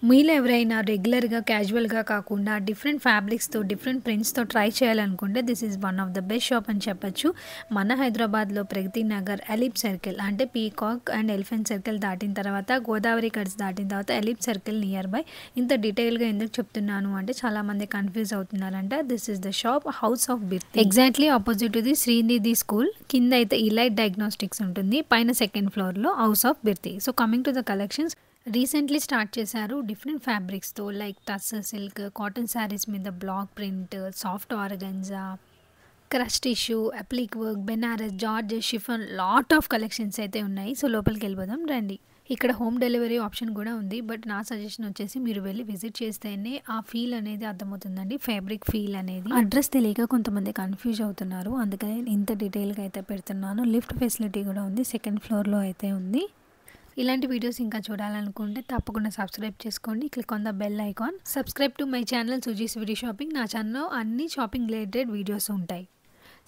మీలో ఎవరైనా రెగ్యులర్‌గా, క్యాజువల్‌గా కాకుండా డిఫరెంట్ ఫ్యాబ్రిక్స్‌తో, డిఫరెంట్ ప్రింట్స్‌తో ట్రై చేయాలనుకుంటే this is one of the best shop అని చెప్పొచ్చు. మన హైదరాబాద్‌లో ప్రగతి నగర్, ఎలిప్ సర్కిల్ అంటే పీకాక్ అండ్ ఎలిఫెంట్ సర్కిల్ దాటిన తర్వాత, గోదావరి కట్స్ దాటిన తర్వాత ఎలిప్ సర్కిల్ నియర్ బై. ఇంత డీటెయిల్‌గా ఎందుకు చెప్తున్నాను అంటే చాలామంది కన్‌ఫ్యూజ్ అవుతున్నారంట. This is the shop house of Birthi. Exactly opposite to the Srinidhi school. కింద అయితే ఇలైట్ డయాగ్నోస్టిక్స్ ఉంటుంది. పైన సెకండ్ ఫ్లోర్‌లో house of Birthi. So coming to the collections, recently start చేశారు డిఫరెంట్ ఫ్యాబ్రిక్స్తో like tussar silk, cotton saris మీద block print, soft organza, crush tissue, applique work, Banaras, georgettes, chiffon, lot of collections అయితే ఉన్నాయి. సో లోపలికి వెళ్ళిపోదాం రండి. ఇక్కడ హోమ్ డెలివరీ ఆప్షన్ కూడా ఉంది. బట్ నా సజెషన్ వచ్చేసి మీరు వెళ్ళి విజిట్ చేస్తేనే ఆ ఫీల్ అనేది అర్థమవుతుందండి. ఫ్యాబ్రిక్ ఫీల్ అనేది. అడ్రస్ తెలియక కొంతమంది కన్ఫ్యూజ్ అవుతున్నారు. అందుకని ఇంత డీటెయిల్గా అయితే పెడుతున్నాను. లిఫ్ట్ ఫెసిలిటీ కూడా ఉంది. సెకండ్ ఫ్లోర్లో అయితే ఉంది. ఇలాంటి వీడియోస్ ఇంకా చూడాలనుకుంటే తప్పకుండా సబ్స్క్రైబ్ చేసుకోండి. Click on the bell icon. Subscribe to my channel Suji's video shopping. నా ఛానల్లో అన్ని షాపింగ్ రిలేటెడ్ వీడియోస్ ఉంటాయి.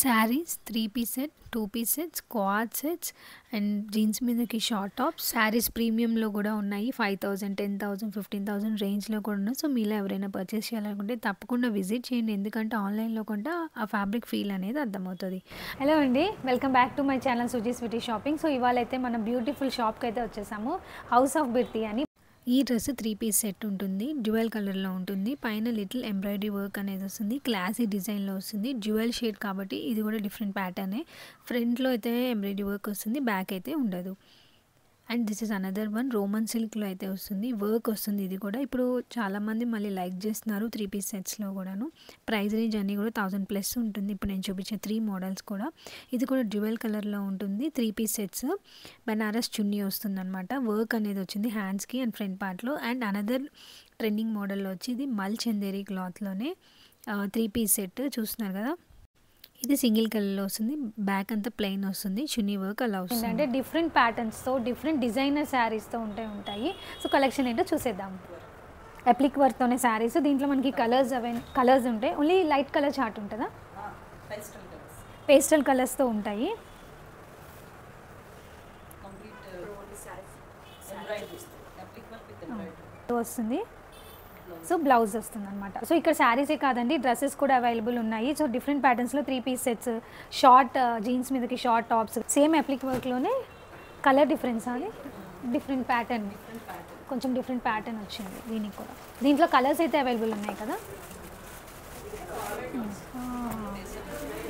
Sarees, 3 piece set, 2 piece sets, quad sets and jeans మీదకి షార్ట్ టాప్స్. శారీస్ ప్రీమియంలో కూడా ఉన్నాయి. 5,000, 10,000, 15,000 రేంజ్లో కూడా ఉన్నాయి. సో మీలో ఎవరైనా పర్చేస్ చేయాలనుకుంటే తప్పకుండా విజిట్ చేయండి. ఎందుకంటే ఆన్లైన్లో కొంటే ఆ ఫ్యాబ్రిక్ ఫీల్ అనేది అర్థమవుతుంది. హలో అండి, welcome back to my channel Suji's video shopping. So ఇవాళ అయితే మనం బ్యూటిఫుల్ షాప్కి అయితే వచ్చేసాము. హౌస్ ఆఫ్ బిర్తి అని. ఈ డ్రెస్ 3 పీస్ సెట్ ఉంటుంది. డ్యూయల్ కలర్లో ఉంటుంది. పైన లిటిల్ ఎంబ్రాయిడరీ వర్క్ అనేది వస్తుంది. క్లాసీ డిజైన్లో వస్తుంది. డ్యూయల్ షేడ్ కాబట్టి ఇది కూడా డిఫరెంట్ ప్యాటర్నే. ఫ్రంట్లో అయితే ఎంబ్రాయిడరీ వర్క్ వస్తుంది, బ్యాక్ అయితే ఉండదు. And this is another one Roman సిల్క్లో అయితే వస్తుంది, వర్క్ వస్తుంది. ఇది కూడా ఇప్పుడు చాలామంది మళ్ళీ లైక్ చేస్తున్నారు 3 పీస్ సెట్స్లో కూడాను. ప్రైస్ రేంజ్ అన్నీ కూడా 1000+ ఉంటుంది. ఇప్పుడు నేను చూపించే 3 మోడల్స్ కూడా. ఇది కూడా డ్యూయల్ కలర్లో ఉంటుంది. 3 పీస్ సెట్స్, బెనారస్ చున్నీ వస్తుంది అనమాట. వర్క్ అనేది వచ్చింది హ్యాండ్స్కి అండ్ ఫ్రంట్ పార్ట్లో. అండ్ అనదర్ ట్రెండింగ్ మోడల్లో వచ్చి ఇది మల్ చందేరి క్లాత్లోనే 3 పీస్ సెట్ చూస్తున్నారు కదా. ఇది సింగిల్ కలర్లో వస్తుంది. బ్యాక్ అంతా ప్లెయిన్ వస్తుంది. చున్నీ వర్క్ అలా వస్తుంది. అంటే డిఫరెంట్ ప్యాటర్న్స్తో, డిఫరెంట్ డిజైనర్ శారీస్తో ఉంటాయి. సో కలెక్షన్ ఏంటో చూసేద్దాం. అప్లిక్ వర్క్తోనే శారీస్. దీంట్లో మనకి కలర్స్ ఉంటాయి. ఓన్లీ లైట్ కలర్ చార్ట్ ఉంటుందా? పేస్టల్ కలర్స్తో ఉంటాయి. వస్తుంది. సో బ్లౌజ్ వస్తుంది అనమాట. సో ఇక్కడ శారీసే కాదండి, డ్రెస్సెస్ కూడా అవైలబుల్ ఉన్నాయి. సో డిఫరెంట్ ప్యాటర్న్స్లో 3 పీస్ సెట్స్, షార్ట్ జీన్స్ మీదకి షార్ట్ టాప్స్, సేమ్ అప్లిక్ వర్క్లోనే కలర్ డిఫరెన్స్ అది డిఫరెంట్ ప్యాటర్న్, కొంచెం డిఫరెంట్ ప్యాటర్న్ వచ్చింది దీనికి కూడా. దీంట్లో కలర్స్ అయితే అవైలబుల్ ఉన్నాయి కదా.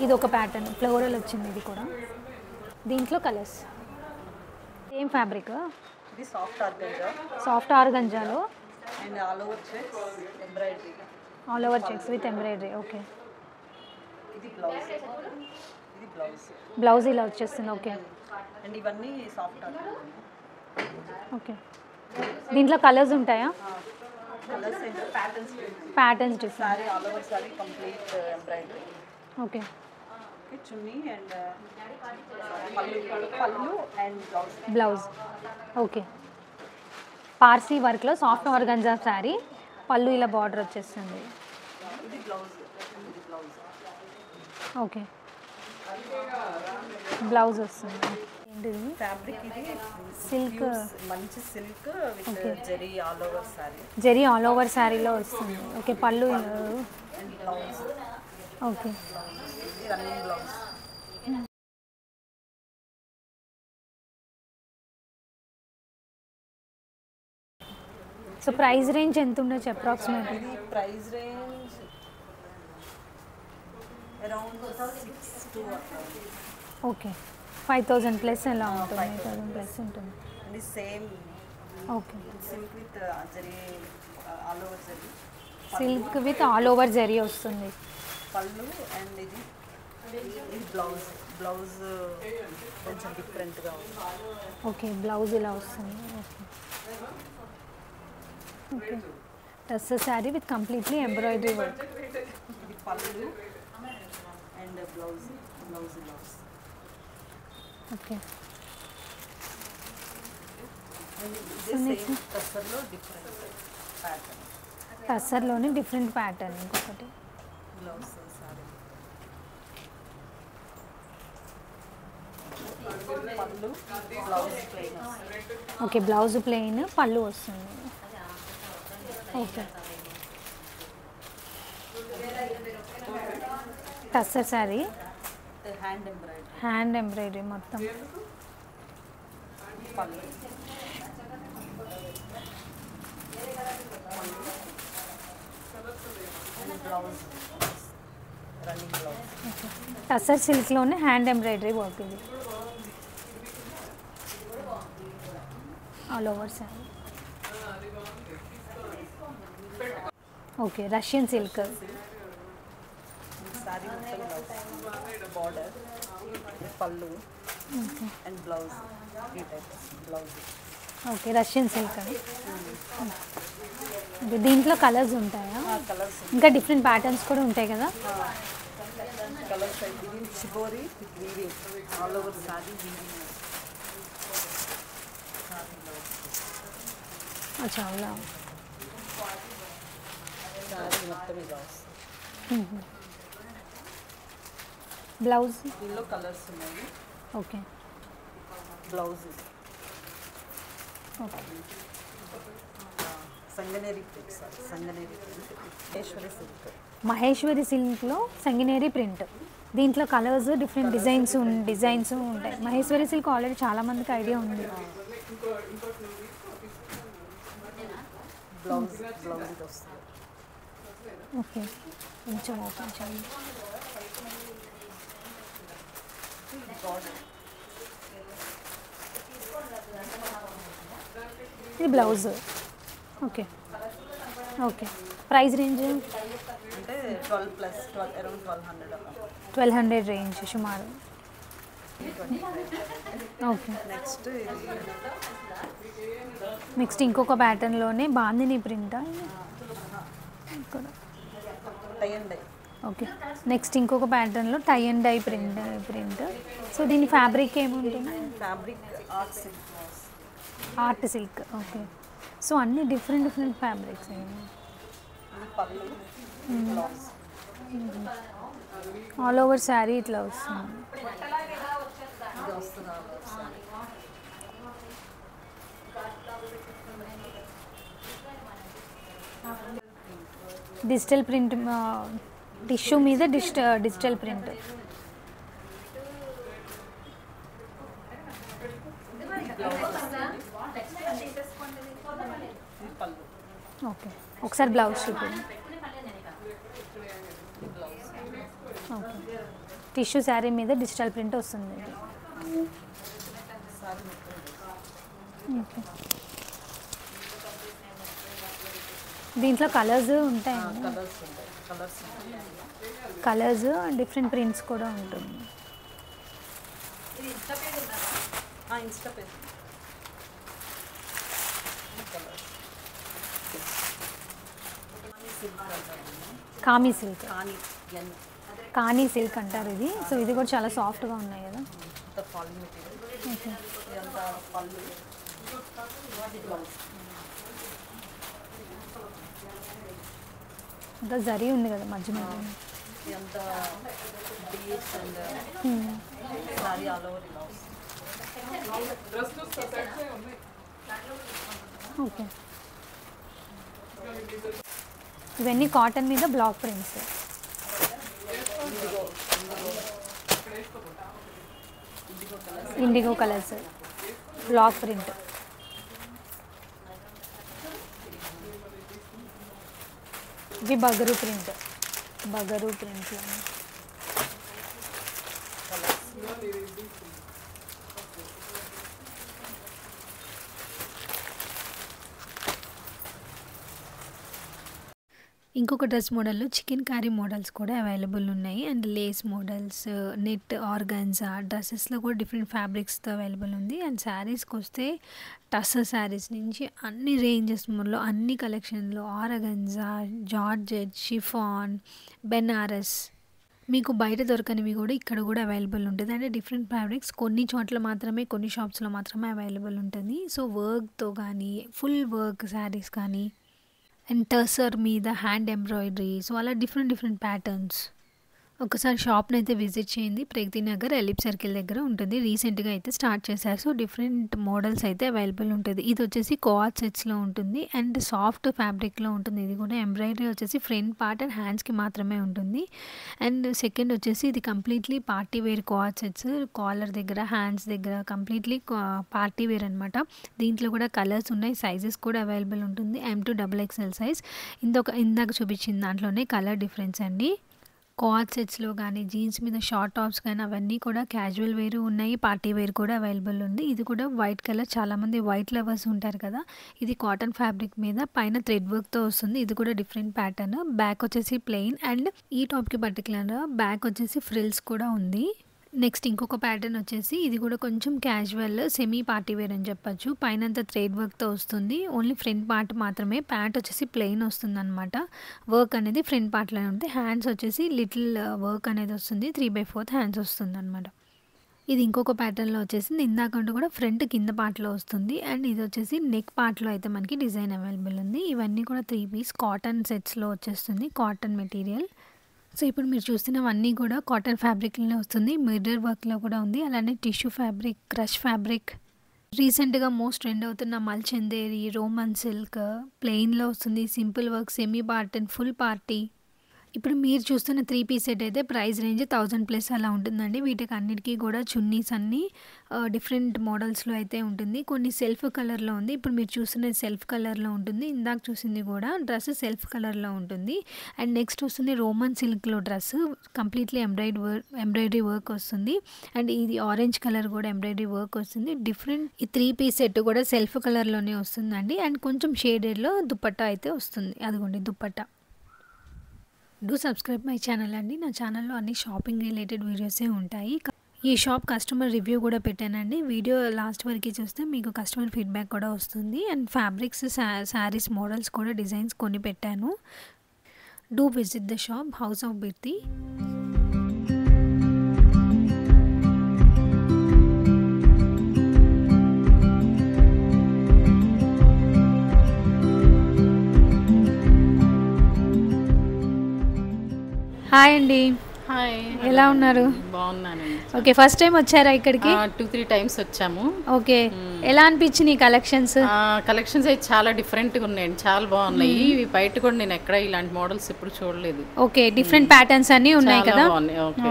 ఇది ఒక ప్యాటర్న్ ఫ్లోరల్ వచ్చింది. ఇది కూడా దీంట్లో కలర్స్. సేమ్ ఫ్యాబ్రిక్, ఇది సాఫ్ట్ ఆర్గంజాలో and all over checks embroidery. All over checks with embroidery. Okay. ఇది బ్లౌజ్, బ్లౌజ్ ఇలా వచ్చేస్తుంది. ఓకే. అండ్ ఇవన్నీ సాఫ్ట్ ఆర్గంజా. ఓకే. దీంట్లో కలర్స్ ఉంటాయా? కలర్స్ అంటే patterns different. Sari all over sari complete embroidery. Okay. Chunni and pallu and blouse. Okay. Parsi వర్క్లో soft organza sari, పళ్ళు ఇలా బార్డర్ వచ్చేస్తుంది. ఇది బ్లౌజ్. ఓకే. బ్లౌజ్ వస్తుంది. ఏంటిది? ఫ్యాబ్రిక్ ఇది సిల్క్, మంచి silk with zari all over sorry. Zari all over శారీలో వస్తుంది. ఓకే. పళ్ళు అండ్ బ్లౌజ్. ఓకే. ఇది running blouse. So price range ఎంత ఉండొచ్చు అప్రాక్సిమేట్లీ? ఇది price range around 6 to. Okay. 5,000+ ఎలా ఉంటుంది? 5,000+ ఉంటుంది. ఇది same. Okay. Silk with zari all over zari. Silk with all over zari వస్తుంది. పళ్ళు అండ్ ఇది బ్లౌజ్ కొంచెం డిఫరెంట్గా ఉంది. ఓకే. బ్లౌజ్ ఇలా వస్తుంది. Okay. Okay. Tussar sari with completely embroidery work. ఇది పళ్ళు అండ్ బ్లౌజ్. ఓకే. టస్సర్లో డిఫరెంట్ ప్యాటర్న్. టస్సర్లోనే డిఫరెంట్ ప్యాటర్న్ ఇంకొకటి. Blouse sari. Pallu blouse plain. Okay. Blouse plain, pallu వస్తుంది. Okay. Tussar sari, hand embroidery, hand embroidery మొత్తం. Pallu, blouse, running blouse. Tussar సిల్క్లోనే హ్యాండ్ ఎంబ్రాయిడరీ వర్క్ ఇది. All over sari. Okay. Russian silk. Sari మొత్తం blouse, border, pallu and blouse. ఈ type blouse. Okay. Russian silk అది. Okay. దీంట్లో colours ఉంటాయా? Colours, ఇంకా డిఫరెంట్ ప్యాటర్న్స్ కూడా ఉంటాయి కదా? కలర్స్ అయితే ఇది shibori with weaving, all over sorry weaving. అచ్చా, అలా. సారీ మొత్తం ఇలా వస్తుంది. బ్లౌజ్. దీనిలో కలర్స్ ఉన్నాయి. Okay. Blouse okay. Sanganeri print, Sanganeri print, Maheshwari silk. Maheshwari సిల్క్లో సంగినేరి ప్రింట్. దీంట్లో కలర్స్ డిఫరెంట్ డిజైన్స్ ఉంటాయి. మహేశ్వరి సిల్క్ ఆల్రెడీ చాలా మందికి ఐడియా ఉంది. బ్లౌజ్, బ్లౌజ్ ఇది వస్తుంది. ఓకే. కొంచెం ఓపెన్ చేయండి. బార్డర్, ఇది blouse. Okay. Okay. Price range అంటే 12 ప్లస్ 12, అరౌండ్ 1200 అలా. 1200 రేంజ్ సుమారు. ఓకే. నెక్స్ట్ ఇది నెక్స్ట్ ఇంకొక ప్యాటర్న్లోనే బాందిని ప్రింట్ ఇక్కడ. Tie and dye. Okay. Next ఇంకొక ప్యాటర్న్లో tie and dye print. So దీని ఫ్యాబ్రిక్ ఏముంటుంది? Fabric art silk. Art silk. Okay. So అన్ని డిఫరెంట్ ఫ్యాబ్రిక్స్. ఇది పళ్ళు, బ్లౌజ్. ఆల్ ఓవర్ శారీ ఇట్లా వస్తుంది. ఇది వస్తుంది all over saree. Digital print, tissue మీద డిజిటల్ ప్రింట్. ఇది పళ్ళు, ఓకే. ఒకసారి బ్లౌజ్ చూపించండి. ఓకే. టిష్యూ శారీ మీద డిజిటల్ ప్రింట్ వస్తుంది ఇది. సారీ మొత్తం ఓకే. దీంట్లో కలర్స్ ఉంటాయండి. కలర్స్ ఉంటాయి. కలర్స్ ఉంటాయి. కలర్స్ డిఫరెంట్ ప్రింట్స్ కూడా ఉంటుంది. Insta page colours. సిల్క్ అంటారు, కామీ సిల్క్. కానీ ఎన్ కానీ సిల్క్ అంటారు ఇది. సో ఇది కూడా చాలా సాఫ్ట్గా ఉన్నాయి కదా. అంత ఫాల్ మెటీరియల్. ఓకే. ఇదంతా పళ్ళు, బ్లౌజ్. ఇంకా జరీ ఉంది కదా మధ్య మధ్య. ఇదంతా beads and sari all over ఇలా వస్తుంది. ఓకే. ఇవన్నీ కాటన్ మీద block prints. Indigo colours block print. ఇవి బగరు ప్రింట్. ఇంకొక డ్రెస్ మోడల్లో చికెన్ కారీ మోడల్స్ కూడా అవైలబుల్ ఉన్నాయి. And lace models, net, organza డ్రెస్సెస్లో కూడా డిఫరెంట్ ఫ్యాబ్రిక్స్తో అవైలబుల్ ఉంది. అండ్ శారీస్కి వస్తే టస్సర్ శారీస్ నుంచి అన్ని రేంజెస్లో అన్ని కలెక్షన్లో ఆర్గాన్జా, జార్జెట్, షిఫాన్, బెనారస్ మీకు బయట దొరకనివి కూడా ఇక్కడ కూడా అవైలబుల్ ఉంటుంది. అంటే డిఫరెంట్ ఫ్యాబ్రిక్స్ కొన్ని చోట్ల మాత్రమే, కొన్ని షాప్స్లో మాత్రమే అవైలబుల్ ఉంటుంది. సో వర్క్తో కానీ, ఫుల్ వర్క్ శారీస్ కానీ, అండ్ టర్సర్ మీద హ్యాండ్ ఎంబ్రాయిడరీ, సో అలా డిఫరెంట్ ప్యాటర్న్స్ ఒకసారి షాప్‌ని అయితే విజిట్ చేయండి. ప్రగతి నగర్ ఎలిప్ సర్కిల్ దగ్గర ఉంటుంది. రీసెంట్‌గా అయితే స్టార్ట్ చేశారు. సో, డిఫరెంట్ మోడల్స్ అయితే అవైలబుల్ ఉంటది. ఇదొచ్చేసి కోఆట్ సెట్స్‌లో ఉంటుంది. అండ్ సాఫ్ట్ ఫ్యాబ్రిక్‌లో ఉంటుంది. ఇది కూడా ఎంబ్రాయిడరీ వచ్చేసి ఫ్రంట్ పార్ట్ అండ్ హ్యాండ్స్‌కి మాత్రమే ఉంటుంది. అండ్ సెకండ్ వచ్చేసి ఇది completely party wear coord sets. Collar దగ్గర, హ్యాండ్స్ దగ్గర కంప్లీట్‌లీ పార్టీ వేర్ అనమాట. దీంట్లో కూడా కలర్స్ ఉన్నాయి. సైజెస్ కూడా అవైలబుల్ ఉంటుంది. M2 XXL size. ఇందాక చూపించిన దాంట్లోనే కలర్ డిఫరెన్స్ అండి. కోఆట్ సెట్స్‌లో గానీ, జీన్స్ మీద షార్ట్ టాప్స్ గానీ అవన్నీ కూడా క్యాజువల్ వేర్ ఉన్నాయి. పార్టీ వేర్ కూడా అవైలబుల్ ఉంది. ఇది కూడా వైట్ కలర్, చాలామంది వైట్ లవర్స్ ఉంటారు కదా! ఇది కాటన్ ఫ్యాబ్రిక్ మీద పైన థ్రెడ్ వర్క్‌తో వస్తుంది. ఇది కూడా డిఫరెంట్ ప్యాటర్న్. బ్యాక్ వచ్చేసి ప్లెయిన్ అండ్ ఈ టాప్‌కి పర్టిక్యులర్‌గా బ్యాక్ వచ్చేసి ఫ్రిల్స్ కూడా ఉంది. నెక్స్ట్ ఇంకొక ప్యాటర్న్ వచ్చేసి ఇది కూడా కొంచెం క్యాజువల్ సెమీ పార్టీ వేర్ అని చెప్పొచ్చు. పైనంతా థ్రెడ్ వర్క్‌తో వస్తుంది. ఓన్లీ ఫ్రంట్ పార్ట్ మాత్రమే. ప్యాంట్ వచ్చేసి ప్లెయిన్ వస్తుందనమాట. వర్క్ అనేది ఫ్రంట్ పార్ట్‌లోనే ఉంటుంది. హ్యాండ్స్ వచ్చేసి లిటిల్ వర్క్ అనేది వస్తుంది. 3/4 హ్యాండ్స్ వస్తుందనమాట. ఇది ఇంకొక ప్యాటర్న్‌లో వచ్చేసింది. ఇందాకంటే కూడా ఫ్రంట్ కింద పార్ట్‌లో వస్తుంది. అండ్ ఇది వచ్చేసి నెక్ పార్ట్‌లో అయితే మనకి డిజైన్ అవైలబుల్ ఉంది. ఇవన్నీ కూడా 3 పీస్ కాటన్ సెట్స్‌లో వచ్చేస్తుంది. Cotton material. సో, ఇప్పుడు మీరు చూస్తున్నవన్నీ కూడా కాటన్ ఫ్యాబ్రిక్‌లోనే వస్తుంది. మిర్రర్ వర్క్‌లో కూడా ఉంది. అలానే టిష్యూ ఫ్యాబ్రిక్, క్రష్ ఫ్యాబ్రిక్, రీసెంట్‌గా మోస్ట్ ట్రెండ్ అవుతున్న మల్ చందేరి, రోమన్ సిల్క్, ప్లెయిన్‌లో వస్తుంది. Simple work, semi part and full party. ఇప్పుడు మీరు చూస్తున్న 3 పీస్ సెట్ అయితే ప్రైస్ రేంజ్ 1000+ అలా ఉంటుందండి. వీటికి అన్నిటికీ కూడా చున్నీస్ అన్నీ డిఫరెంట్ మోడల్స్‌లో అయితే ఉంటుంది. కొన్ని సెల్ఫ్ కలర్‌లో ఉంది. ఇప్పుడు మీరు చూస్తున్నది సెల్ఫ్ కలర్‌లో ఉంటుంది. ఇందాక చూసింది కూడా డ్రెస్ సెల్ఫ్ కలర్‌లో ఉంటుంది. అండ్ నెక్స్ట్ వస్తుంది రోమన్ సిల్క్‌లో డ్రెస్. కంప్లీట్‌లీ ఎంబ్రాయిడరీ వర్క్ వస్తుంది. అండ్ ఇది ఆరెంజ్ కలర్ కూడా ఎంబ్రాయిడరీ వర్క్ వస్తుంది. డిఫరెంట్ ఈ 3 పీస్ సెట్ కూడా సెల్ఫ్ కలర్‌లోనే వస్తుందండి. అండ్ కొంచెం షేడెడ్‌లో దుపట్టా అయితే వస్తుంది. అదిగోండి dupatta. Do subscribe my channel అండి. నా ఛానల్‌లో అన్ని షాపింగ్ రిలేటెడ్ వీడియోసే ఉంటాయి. ఈ షాప్ కస్టమర్ రివ్యూ కూడా పెట్టానండి. వీడియో లాస్ట్ వరకు చూస్తే మీకు కస్టమర్ ఫీడ్బ్యాక్ కూడా వస్తుంది. అండ్ ఫ్యాబ్రిక్స్, శారీస్ మోడల్స్ కూడా డిజైన్స్ కొన్ని పెట్టాను. Do visit the shop house of Birthi. Hi అండి. హాయ్, ఎలా ఉన్నారు? బాగున్నానండి. ఓకే, ఫస్ట్ టైం వచ్చారా ఇక్కడికి? 2-3 టైమ్స్ వచ్చాము. ఓకే, ఎలా అనిపించింది కలెక్షన్స్? కలెక్షన్స్ అయితే చాలా డిఫరెంట్గా ఉన్నాయండి, చాలా బాగున్నాయి. ఇవి బయట కూడా నేను ఎక్కడ ఇలాంటి మోడల్స్ ఎప్పుడు చూడలేదు. ఓకే, డిఫరెంట్ ప్యాటర్న్స్ అన్ని ఉన్నాయి కదా?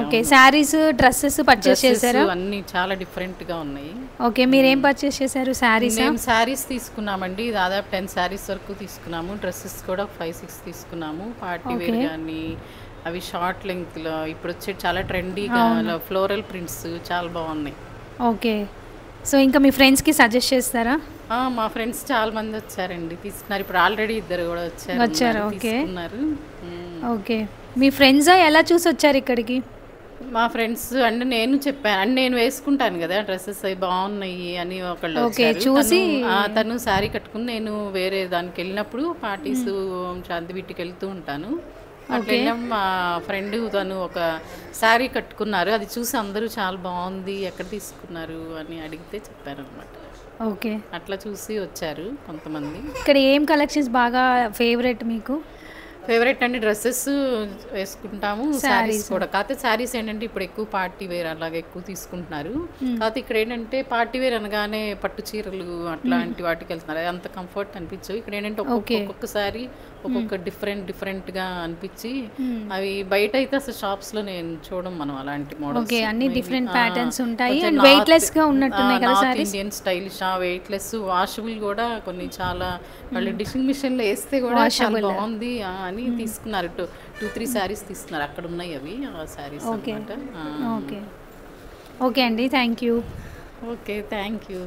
ఓకే, శారీస్, డ్రెస్సెస్ పర్చేస్ చేశారా? అన్ని చాలా డిఫరెంట్ గా ఉన్నాయి. ఓకే, మీరు ఏం పర్చేస్ చేశారు? శారీస్? మేము శారీస్ తీసుకున్నామండి. దాదాపు 10 శారీస్ వరకు తీసుకున్నాము. డ్రెస్సెస్ కూడా 5-6 తీసుకున్నాము. పార్టీ వేర్ కానీ అవి షార్ట్ లెంగ్త్లో ఇప్పుడు వచ్చే చాలా ట్రెండీగా ఫ్లోరల్ ప్రింట్స్ చాలా బాగున్నాయి. ఓకే, సో ఇంకా మీ ఫ్రెండ్స్కి సజెస్ట్ చేస్తారా? మా ఫ్రెండ్స్ చాలా మంది వచ్చారండి, తీసుకున్నారు. ఇప్పుడు ఆల్రెడీ 2 కూడా వచ్చారు. ఓకే, ఓకే, మీ ఫ్రెండ్స్ ఎలా చూసి వచ్చారు ఇక్కడికి? మా ఫ్రెండ్స్ అంటే నేను చెప్పాను, అంటే నేను వేసుకుంటాను కదా డ్రెస్సెస్, అవి బాగున్నాయి అని ఒకళ్ళు చూసి తను శారీ కట్టుకుని, నేను వేరే దానికి వెళ్ళినప్పుడు పార్టీస్ శాంతి వీటికి వెళ్తూ ఉంటాను. అట్లా మా ఫ్రెండ్ తను ఒక శారీ కట్టుకున్నారు. అది చూసి అందరూ చాలా బాగుంది, ఎక్కడ తీసుకున్నారు అని అడిగితే చెప్పారు అనమాట. ఓకే, అట్లా చూసి వచ్చారు కొంతమంది. ఇక్కడ ఏం కలెక్షన్స్ బాగా ఫేవరెట్ మీకు? ఫేవరెట్ అండి డ్రెస్సెస్ వేసుకుంటాము, శారీస్ కూడా. కాకపోతే శారీస్ ఏంటంటే ఇప్పుడు ఎక్కువ పార్టీ వేర్ అలాగే ఎక్కువ తీసుకుంటున్నారు. కాకపోతే ఇక్కడ ఏంటంటే పార్టీ వేర్ అనగానే పట్టు చీరలు అట్లాంటి వాటికి వెళ్తున్నారు, అంత కంఫర్ట్ అనిపించవు. ఇక్కడ ఏంటంటే ఒక్కొక్కసారి ఒక్కొక్క డిఫరెంట్గా అనిపించి, అవి బయట అయితే అసలు షాప్స్ లో నేను చూడం మనం అలాంటి మోడల్స్. అన్ని డిఫరెంట్ ప్యాటర్న్స్ ఉంటాయి అండ్ వెయిట్ లెస్ గా ఉన్నట్టున్నాయి కదా saris. Indian stylish, weight less, washable కూడా కొన్ని చాలా. వాళ్ళు డిషింగ్ మిషన్ లో వేస్తే కూడా చాలా బాగుంది అని తీసుకున్నారు. 2-3 శారీస్ తీసుకున్నారు. అక్కడ ఉన్నాయి అవి ఆ శారీస్ అన్నమాట. ఓకే అండి, thank you. Okay, thank you.